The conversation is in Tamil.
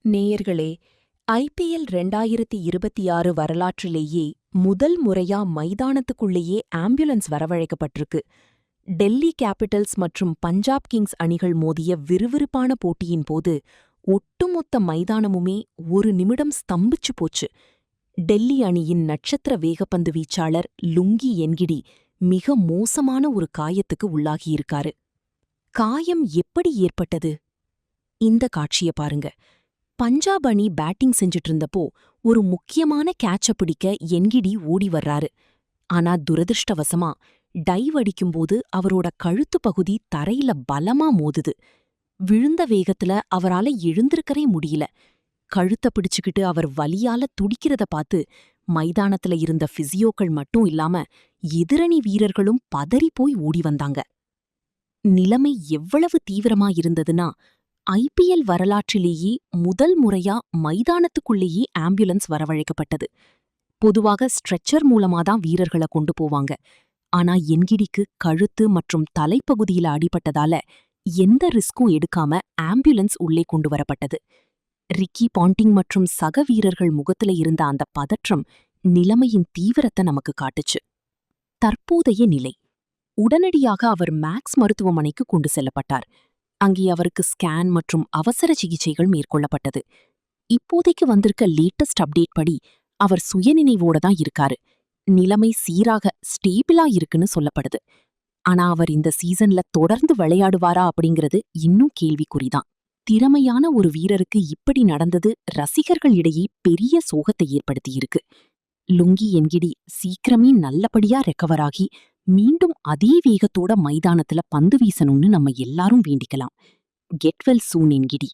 நேயர்களே, ஐபிஎல் 2026 வரலாற்றிலேயே முதல் முறையா மைதானத்துக்குள்ளேயே ஆம்புலன்ஸ் வரவழைக்கப்பட்டிருக்கு. டெல்லி கேபிட்டல்ஸ் மற்றும் பஞ்சாப் கிங்ஸ் அணிகள் மோதிய விறுவிறுப்பான போட்டியின் போது ஒட்டுமொத்த மைதானமுமே ஒரு நிமிடம் ஸ்தம்பிச்சு போச்சு. டெல்லி அணியின் நட்சத்திர வேகப்பந்து வீச்சாளர் லுங்கி என்கிடி மிக மோசமான ஒரு காயத்துக்கு உள்ளாகியிருக்காரு. காயம் எப்படி ஏற்பட்டது? இந்த காட்சிய பாருங்க. பஞ்சாப் அணி பேட்டிங் செஞ்சுட்டு இருந்தப்போ ஒரு முக்கியமான கேட்ச பிடிக்க என்கிடி ஓடி வர்றாரு. ஆனா துரதிருஷ்டவசமா டைவ் அடிக்கும்போது அவரோட கழுத்து பகுதி தரையில பலமா மோதுது. விழுந்த வேகத்துல அவரால எழுந்திருக்கவே முடியல. கழுத்த பிடிச்சுக்கிட்டு அவர் வலியால துடிக்கிறத பார்த்து மைதானத்துல இருந்த பிசியோக்கள் மட்டும் இல்லாம எதிரணி வீரர்களும் பதறிப்போய் ஓடி வந்தாங்க. நிலைமை எவ்வளவு தீவிரமா இருந்ததுன்னா, ஐபிஎல் வரலாற்றிலேயே முதல் முறையா மைதானத்துக்குள்ளேயே ஆம்புலன்ஸ் வரவழைக்கப்பட்டது. பொதுவாக ஸ்ட்ரெச்சர் மூலமாதான் வீரர்களை கொண்டு போவாங்க. ஆனா என்கிடிக்கு கழுத்து மற்றும் தலைப்பகுதியில அடிபட்டதால எந்த ரிஸ்க்கும் எடுக்காம ஆம்புலன்ஸ் உள்ளே கொண்டு வரப்பட்டது. ரிக்கி பாண்டிங் மற்றும் சக வீரர்கள் முகத்துல இருந்த அந்த பதற்றம் நிலைமையின் தீவிரத்தை நமக்கு காட்டுச்சு. தற்போதைய நிலை: உடனடியாக அவர் மேக்ஸ் மருத்துவமனைக்கு கொண்டு செல்லப்பட்டார். அங்கே அவருக்கு ஸ்கேன் மற்றும் அவசர சிகிச்சைகள் மேற்கொள்ளப்பட்டது. இப்போதைக்கு வந்திருக்க லேட்டஸ்ட் அப்டேட் படி அவர் சுயநினைவோட தான் இருக்காரு. நிலைமை சீராக ஸ்டேபிளா இருக்குன்னு சொல்லப்படுது. ஆனா அவர் இந்த சீசன்ல தொடர்ந்து விளையாடுவாரா அப்படிங்கிறது இன்னும் கேள்விக்குறிதான். திறமையான ஒரு வீரருக்கு இப்படி நடந்தது ரசிகர்கள் இடையே பெரிய சோகத்தை ஏற்படுத்தியிருக்கு. லுங்கி என்கிடி சீக்கிரமே நல்லபடியா ரெக்கவர் ஆகி மீண்டும் அதே வேகத்தோட மைதானத்துல பந்து வீசணும்னு நம்ம எல்லாரும் வேண்டிக்கலாம். Get well soon Ngidi.